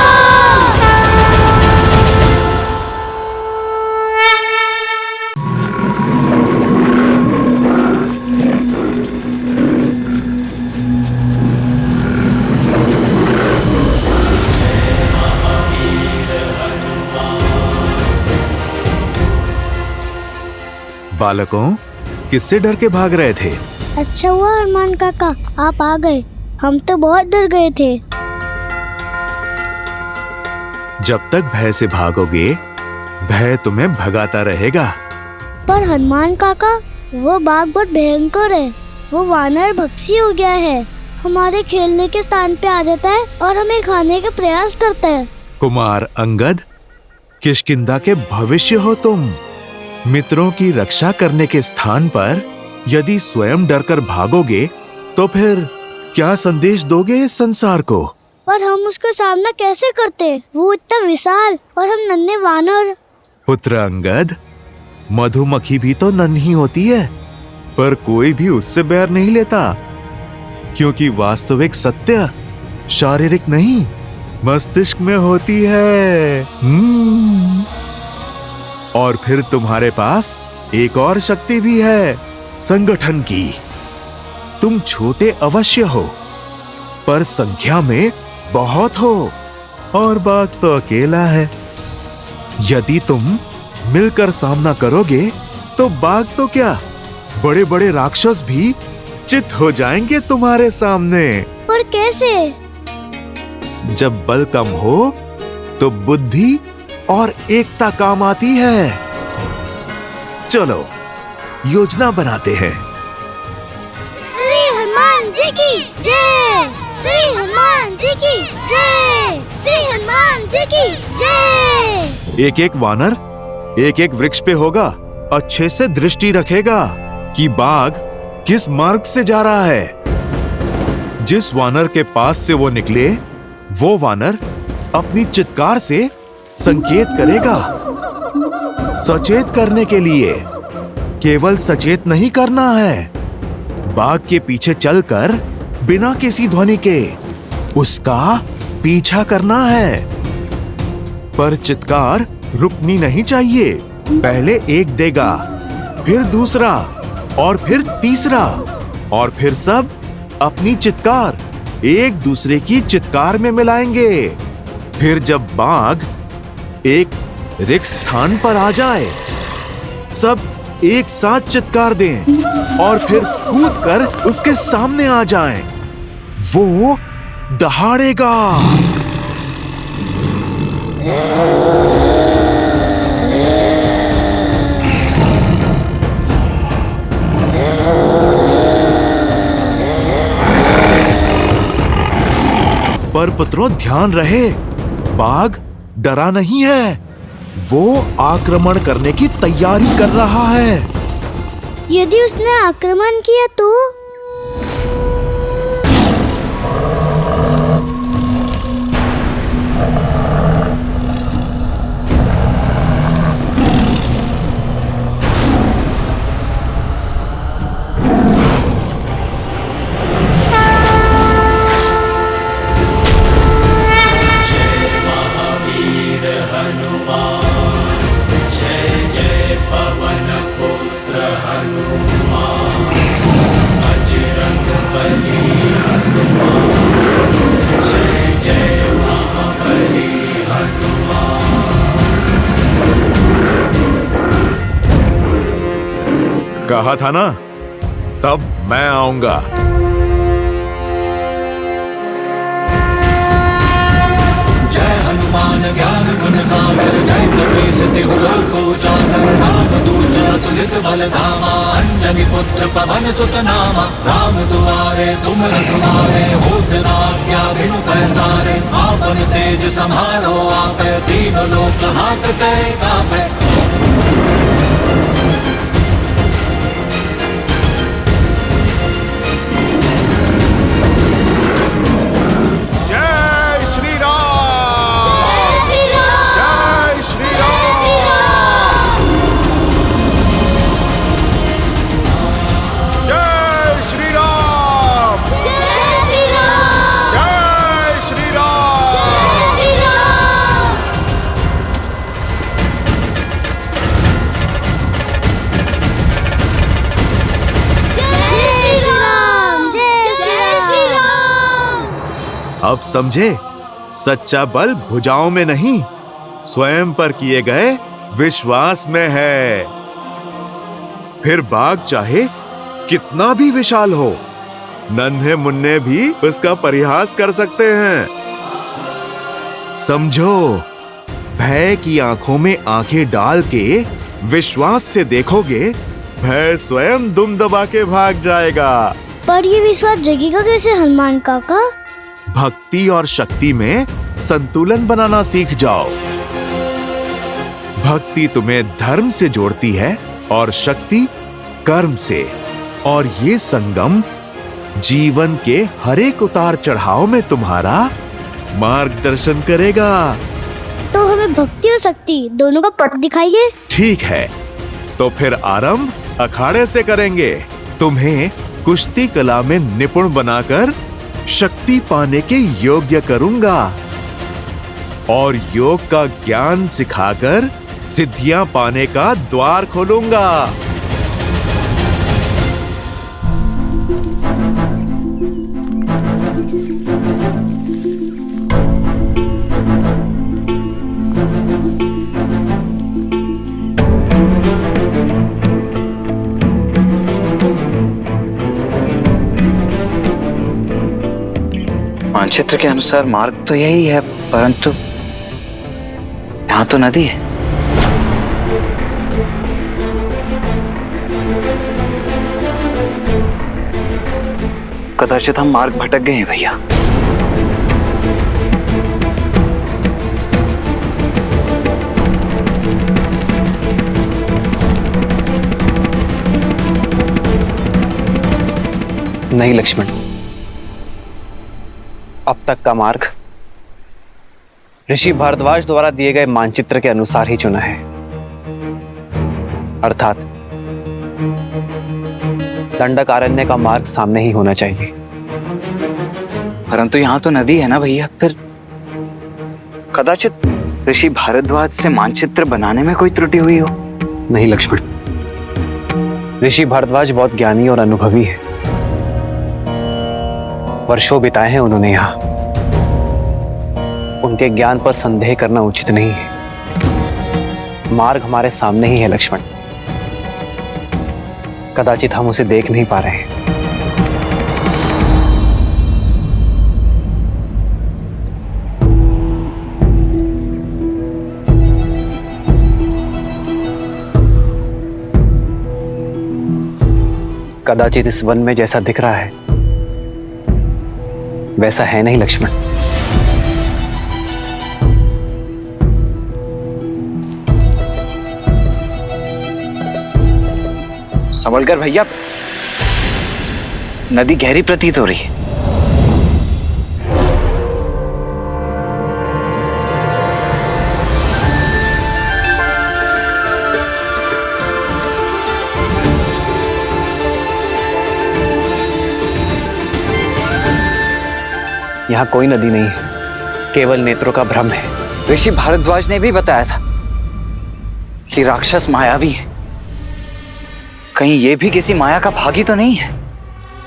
बालकों, किससे डर के भाग रहे थे? अच्छा हुआ हनुमान काका आप आ गए, हम तो बहुत डर गए थे। जब तक भय से भागोगे, भय तुम्हें भगाता रहेगा। पर हनुमान काका वो बाघ बहुत भयंकर है, वो वानर भक्षी हो गया है। हमारे खेलने के स्थान पे आ जाता है और हमें खाने का प्रयास करता है। कुमार अंगद, किष्किंधा के भविष्य हो तुम। मित्रों की रक्षा करने के स्थान पर यदि स्वयं डरकर भागोगे तो फिर क्या संदेश दोगे इस संसार को? पर हम उसका सामना कैसे करते? वो इतना विशाल और हम नन्हे वानर। पुत्र अंगद, मधुमक्खी भी तो नन्ही होती है, पर कोई भी उससे बैर नहीं लेता, क्योंकि वास्तविक सत्य शारीरिक नहीं मस्तिष्क में होती है। और फिर तुम्हारे पास एक और शक्ति भी है, संगठन की। तुम छोटे अवश्य हो, पर संख्या में बहुत हो, और बाघ तो अकेला है। यदि तुम मिलकर सामना करोगे तो बाघ तो क्या, बड़े बड़े राक्षस भी चित हो जाएंगे तुम्हारे सामने। पर कैसे? जब बल कम हो तो बुद्धि और एकता काम आती है। चलो योजना बनाते हैं। श्री हनुमान जी की जय। श्री हनुमान जी की जय। श्री हनुमान जी की जय। एक एक वानर एक एक वृक्ष पे होगा, अच्छे से दृष्टि रखेगा कि बाघ किस मार्ग से जा रहा है। जिस वानर के पास से वो निकले, वो वानर अपनी चित्कार से संकेत करेगा। सचेत करने के लिए केवल सचेत नहीं करना है, बाघ के पीछे चलकर बिना किसी ध्वनि के उसका पीछा करना है। पर चित्कार रुकनी नहीं चाहिए। पहले एक देगा, फिर दूसरा, और फिर तीसरा, और फिर सब अपनी चित्कार एक दूसरे की चित्कार में मिलाएंगे। फिर जब बाघ एक रिक्त स्थान पर आ जाए, सब एक साथ चित्कार दें और फिर कूद कर उसके सामने आ जाएं। वो दहाड़ेगा। पर पुत्रों ध्यान रहे, बाघ डरा नहीं है, वो आक्रमण करने की तैयारी कर रहा है। यदि उसने आक्रमण किया तो? कहा था ना, तब मैं आऊंगा। जय हनुमान ज्ञान गुण सागर, जय कपीस तिहु लोक उजागर, रामदूत अतुलित बल धामा, अंजनी पुत्र पवन सुत नामा। राम दुआरे तुम रखवारे, होत न आज्ञा बिनु पैसारे। आपन तेज सम्हारो आपे, तीनों लोक हाथ कै कापे। अब समझे, सच्चा बल भुजाओं में नहीं, स्वयं पर किए गए विश्वास में है। फिर बाघ चाहे कितना भी विशाल हो, नन्हे मुन्ने भी उसका परिहास कर सकते हैं। समझो, भय की आंखों में आंखें डाल के विश्वास से देखोगे, भय स्वयं दुम दबा के भाग जाएगा। पर ये विश्वास जगेगा कैसे हनुमान काका? भक्ति और शक्ति में संतुलन बनाना सीख जाओ। भक्ति तुम्हें धर्म से जोड़ती है और शक्ति कर्म से, और ये संगम जीवन के हर एक उतार चढ़ाव में तुम्हारा मार्गदर्शन करेगा। तो हमें भक्ति और शक्ति दोनों का पट दिखाइए। ठीक है, तो फिर आरंभ अखाड़े से करेंगे। तुम्हें कुश्ती कला में निपुण बनाकर शक्ति पाने के योग्य करूंगा और योग का ज्ञान सिखाकर सिद्धियां पाने का द्वार खोलूंगा। मानचित्र के अनुसार मार्ग तो यही है, परंतु यहाँ तो नदी है। कदाचित हम मार्ग भटक गए हैं भैया। नहीं लक्ष्मण, अब तक का मार्ग ऋषि भारद्वाज द्वारा दिए गए मानचित्र के अनुसार ही चुना है, अर्थात दंडकारण्य का मार्ग सामने ही होना चाहिए। परंतु यहाँ तो नदी है ना भैया, फिर कदाचित ऋषि भारद्वाज से मानचित्र बनाने में कोई त्रुटि हुई हो। नहीं लक्ष्मण, ऋषि भारद्वाज बहुत ज्ञानी और अनुभवी है। वर्षों बिताए हैं उन्होंने यहाँ, उनके ज्ञान पर संदेह करना उचित नहीं है। मार्ग हमारे सामने ही है लक्ष्मण। कदाचित हम उसे देख नहीं पा रहे हैं। कदाचित इस वन में जैसा दिख रहा है वैसा है नहीं लक्ष्मण। संभल कर भैया, नदी गहरी प्रतीत हो रही है। यहाँ कोई नदी नहीं है, केवल नेत्रों का भ्रम है। ऋषि भारद्वाज ने भी बताया था कि राक्षस मायावी है। कहीं ये भी किसी माया का भागी तो नहीं है?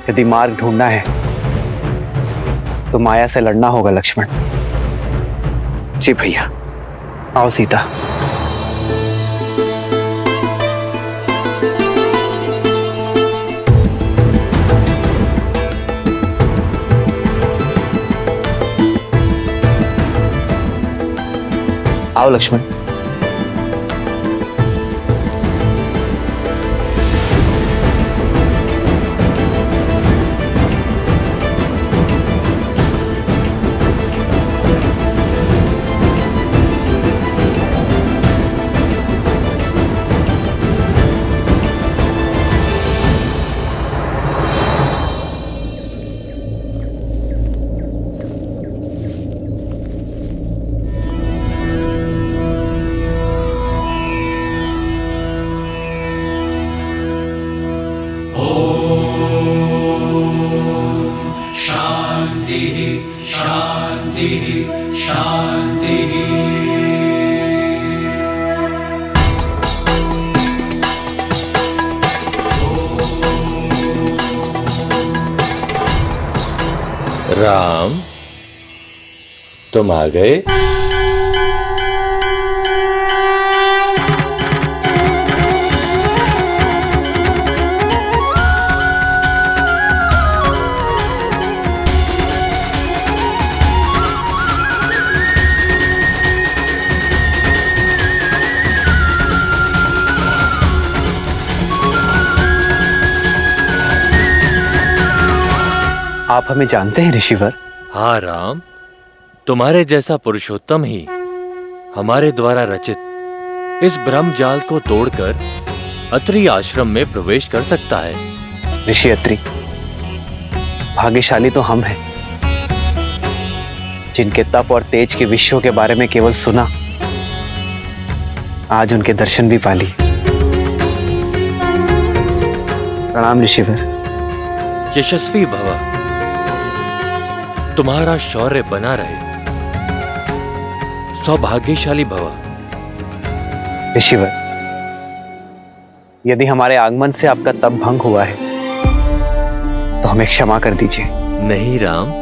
यदि मार्ग ढूंढना है तो माया से लड़ना होगा लक्ष्मण। जी भैया। आओ सीता। आओ लक्ष्मण। राम, तुम आ गए? आप हमें जानते हैं ऋषिवर? हाँ राम, तुम्हारे जैसा पुरुषोत्तम ही हमारे द्वारा रचित इस ब्रह्म जाल को तोड़कर अत्रि आश्रम में प्रवेश कर सकता है। ऋषि अत्रि, भाग्यशाली तो हम हैं जिनके तप और तेज के विषयों के बारे में केवल सुना, आज उनके दर्शन भी पा लिए। प्रणाम ऋषिवर। यशस्वी भव, तुम्हारा शौर्य बना रहे। सौभाग्यशाली भव। ऋषिवर, यदि हमारे आगमन से आपका तप भंग हुआ है तो हमें क्षमा कर दीजिए। नहीं राम,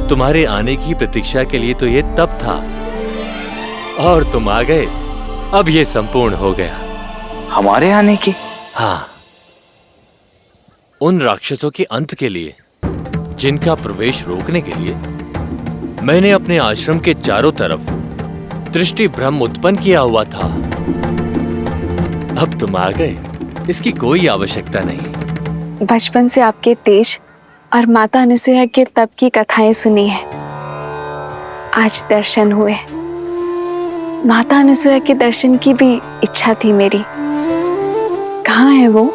तुम्हारे आने की प्रतीक्षा के लिए तो ये तप था, और तुम आ गए। अब ये संपूर्ण हो गया। हमारे आने की? हाँ, उन राक्षसों के अंत के लिए जिनका प्रवेश रोकने के लिए मैंने अपने आश्रम के चारों तरफ दृष्टि भ्रम उत्पन्न किया हुआ था। अब तुम आ गए, इसकी कोई आवश्यकता नहीं। बचपन से आपके तेज और माता अनुसुईया के तप की कथाएं सुनी है, आज दर्शन हुए। माता अनुसुईया के दर्शन की भी इच्छा थी मेरी। कहाँ है वो?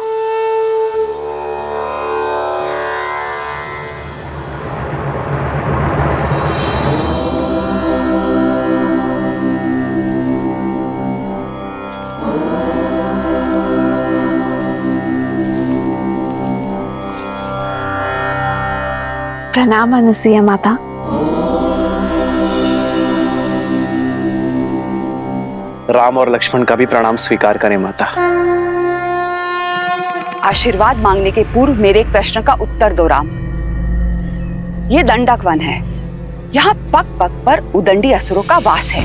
प्रणाम अनुसुईया माता। राम और लक्ष्मण का भी प्रणाम स्वीकार करें माता। आशीर्वाद मांगने के पूर्व मेरे एक प्रश्न का उत्तर दो राम। ये दंडक वन है, यहाँ पग पग पर उदंडी असुरों का वास है।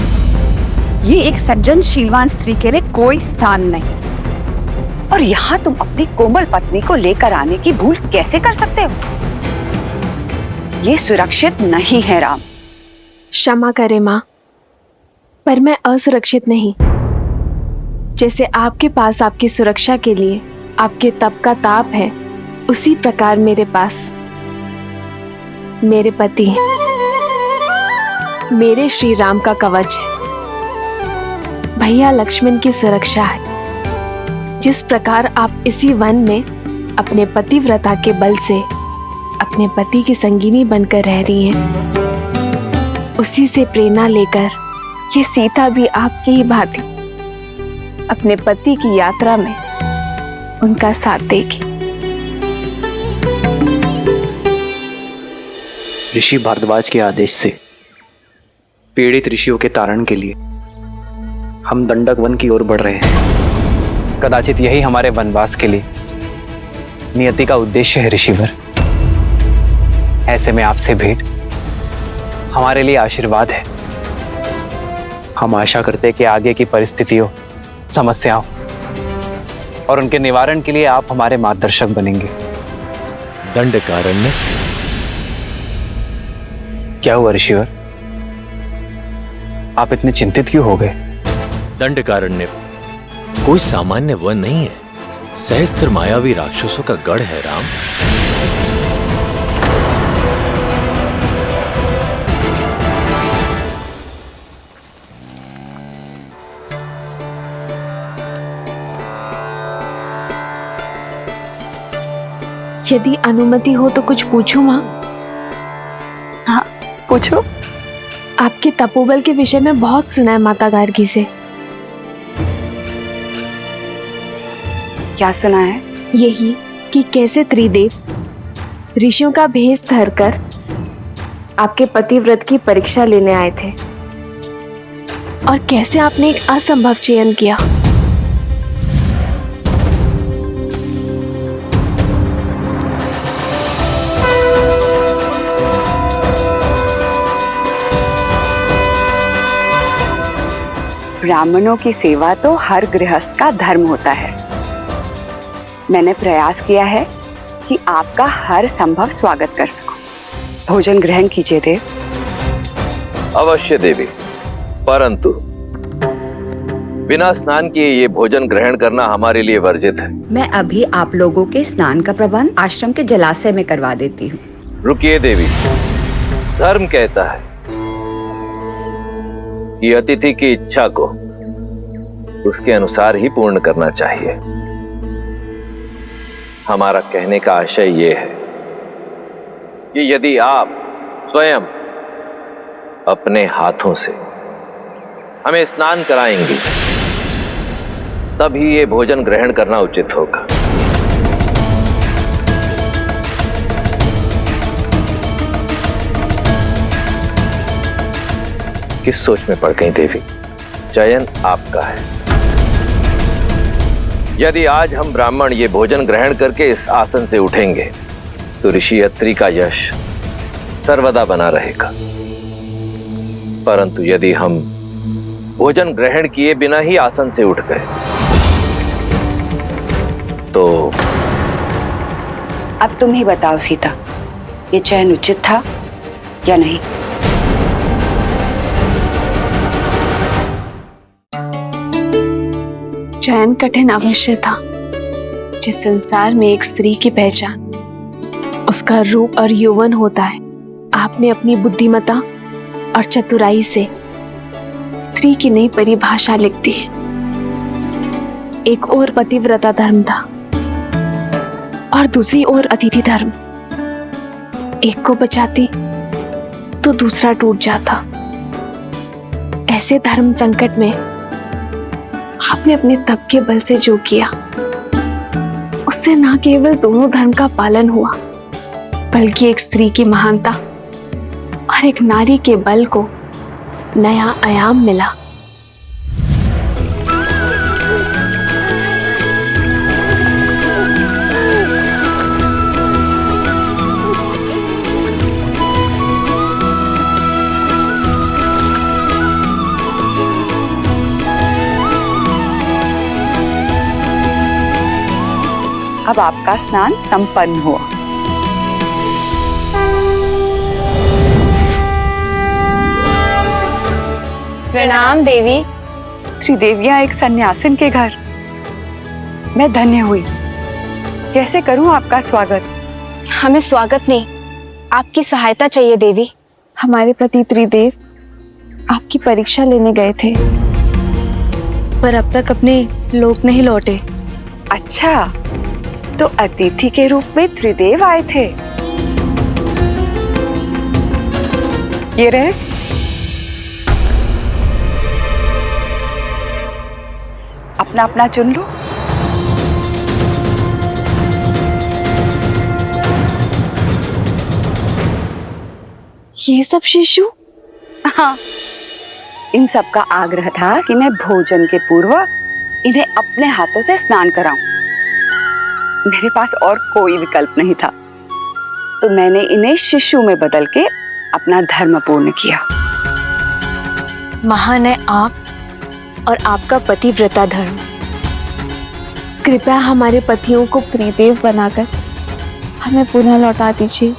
ये एक सज्जन शीलवान स्त्री के लिए कोई स्थान नहीं। और यहाँ तुम अपनी कोमल पत्नी को लेकर आने की भूल कैसे कर सकते हो? ये सुरक्षित नहीं है राम। क्षमा करें माँ, पर मैं असुरक्षित नहीं। जैसे आपके पास आपकी सुरक्षा के लिए आपके तप का ताप है, उसी प्रकार मेरे पास मेरे पति हैं, मेरे श्री राम का कवच है, भैया लक्ष्मण की सुरक्षा है। जिस प्रकार आप इसी वन में अपने पतिव्रता के बल से अपने पति की संगिनी बनकर रह रही हैं, उसी से प्रेरणा लेकर ये सीता भी आपकी ही भांति अपने पति की यात्रा में उनका साथ देगी। ऋषि भारद्वाज के आदेश से पीड़ित ऋषियों के तारण के लिए हम दंडक वन की ओर बढ़ रहे हैं। कदाचित यही हमारे वनवास के लिए नियति का उद्देश्य है ऋषिवर। ऐसे में आपसे भेंट हमारे लिए आशीर्वाद है। हम आशा करते हैं कि आगे की परिस्थितियों, समस्याओं और उनके निवारण के लिए आप हमारे मार्गदर्शक बनेंगे। दंडकारण्य? क्या हुआ ऋषिवर? आप इतने चिंतित क्यों हो गए? दंडकारण्य कोई सामान्य वन नहीं है, सहस्त्र मायावी राक्षसों का गढ़ है राम। यदि अनुमति हो तो कुछ पूछूं माँ? हाँ पूछो। आपके तपोबल के विषय में बहुत सुना है माता गार्गी से। क्या सुना है? यही कि कैसे त्रिदेव ऋषियों का भेष धरकर आपके पतिव्रत की परीक्षा लेने आए थे और कैसे आपने एक असंभव चयन किया। ब्राह्मणों की सेवा तो हर गृहस्थ का धर्म होता है। मैंने प्रयास किया है कि आपका हर संभव स्वागत कर सकूं। भोजन ग्रहण कीजिए देव। अवश्य देवी, परंतु बिना स्नान किए ये भोजन ग्रहण करना हमारे लिए वर्जित है। मैं अभी आप लोगों के स्नान का प्रबंध आश्रम के जलाशय में करवा देती हूँ। रुकिए देवी, धर्म कहता है कि अतिथि की इच्छा को उसके अनुसार ही पूर्ण करना चाहिए। हमारा कहने का आशय यह है कि यदि आप स्वयं अपने हाथों से हमें स्नान कराएंगे, तभी ये भोजन ग्रहण करना उचित होगा। किस सोच में पड़ गई देवी? चयन आपका है। यदि आज हम ब्राह्मण ये भोजन ग्रहण करके इस आसन से उठेंगे तो ऋषि अत्रि का यश सर्वदा बना रहेगा। परंतु यदि हम भोजन ग्रहण किए बिना ही आसन से उठ गए तो अब तुम ही बताओ सीता, ये चयन उचित था या नहीं? चयन कठिन अवश्य था। जिस संसार में एक स्त्री की पहचान उसका रूप और यौवन होता है, आपने अपनी बुद्धिमता और चतुराई से स्त्री की नई परिभाषा लिख दी है। एक ओर पतिव्रता धर्म था और दूसरी ओर अतिथि धर्म। एक को बचाती तो दूसरा टूट जाता। ऐसे धर्म संकट में आपने अपने तप के बल से जो किया, उससे न केवल दोनों धर्म का पालन हुआ, बल्कि एक स्त्री की महानता और एक नारी के बल को नया आयाम मिला। अब आपका स्नान संपन्न हुआ। प्रणाम देवी। त्रिदेवियां एक सन्यासिन के घर, मैं धन्य हुई। कैसे करूं आपका स्वागत? हमें स्वागत नहीं, आपकी सहायता चाहिए देवी। हमारे पति त्रिदेव आपकी परीक्षा लेने गए थे, पर अब तक अपने लोक नहीं लौटे। अच्छा, तो अतिथि के रूप में त्रिदेव आए थे। ये रहे। अपना अपना चुन लो। ये सब शिशु? हाँ, इन सब का आग्रह था कि मैं भोजन के पूर्व इन्हें अपने हाथों से स्नान कराऊं। मेरे पास और कोई विकल्प नहीं था, तो मैंने इन्हें शिशु में बदल के अपना धर्म पूर्ण किया। महान है आप और आपका पतिव्रता धर्म। कृपया हमारे पतियों को त्रिदेव बनाकर हमें पुनः लौटा दीजिए।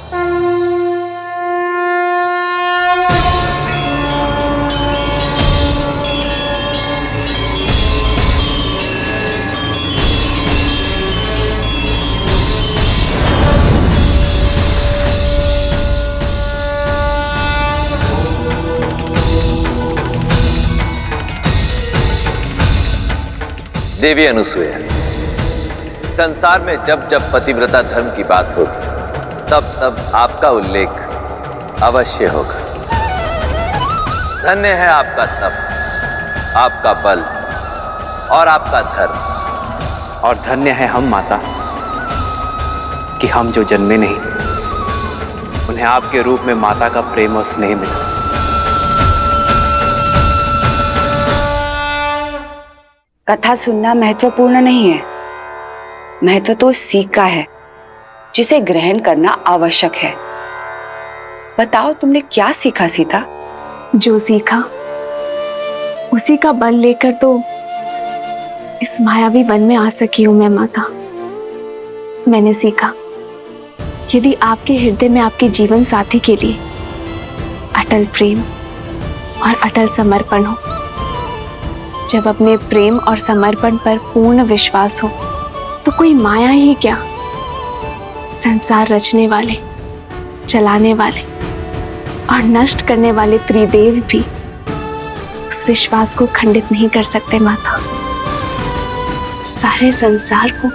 देवी अनुसूया, संसार में जब जब पतिव्रता धर्म की बात होगी, तब तब आपका उल्लेख अवश्य होगा। धन्य है आपका तप, आपका बल और आपका धर्म। और धन्य है हम माता कि हम जो जन्मे नहीं, उन्हें आपके रूप में माता का प्रेम और स्नेह मिला। कथा सुनना महत्वपूर्ण नहीं है, महत्व तो सीख का है जिसे ग्रहण करना आवश्यक है। बताओ, तुमने क्या सीखा सीता? जो सीखा उसी का बल लेकर तो इस मायावी वन में आ सकी हूं मैं माता। मैंने सीखा, यदि आपके हृदय में आपके जीवन साथी के लिए अटल प्रेम और अटल समर्पण हो, जब अपने प्रेम और समर्पण पर पूर्ण विश्वास हो, तो कोई माया ही क्या, संसार रचने वाले, चलाने वाले और नष्ट करने वाले त्रिदेव भी उस विश्वास को खंडित नहीं कर सकते माता। सारे संसार को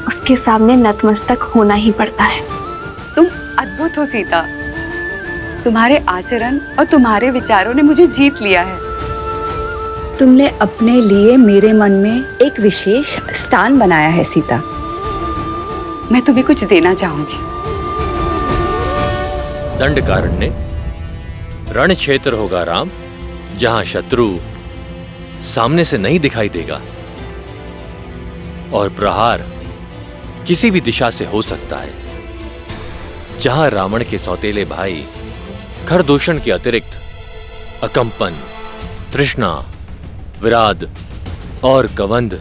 उसके सामने नतमस्तक होना ही पड़ता है। तुम अद्भुत हो सीता, तुम्हारे आचरण और तुम्हारे विचारों ने मुझे जीत लिया है। तुमने अपने लिए मेरे मन में एक विशेष स्थान बनाया है सीता। मैं तुम्हें कुछ देना चाहूंगी। दंडकारण्य रण क्षेत्र होगा राम, जहां शत्रु सामने से नहीं दिखाई देगा और प्रहार किसी भी दिशा से हो सकता है। जहां रावण के सौतेले भाई खरदूषण के अतिरिक्त अकंपन, तृष्णा, विराद और कवंद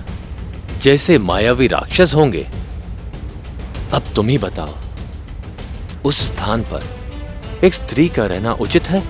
जैसे मायावी राक्षस होंगे। अब तुम ही बताओ, उस स्थान पर एक स्त्री का रहना उचित है?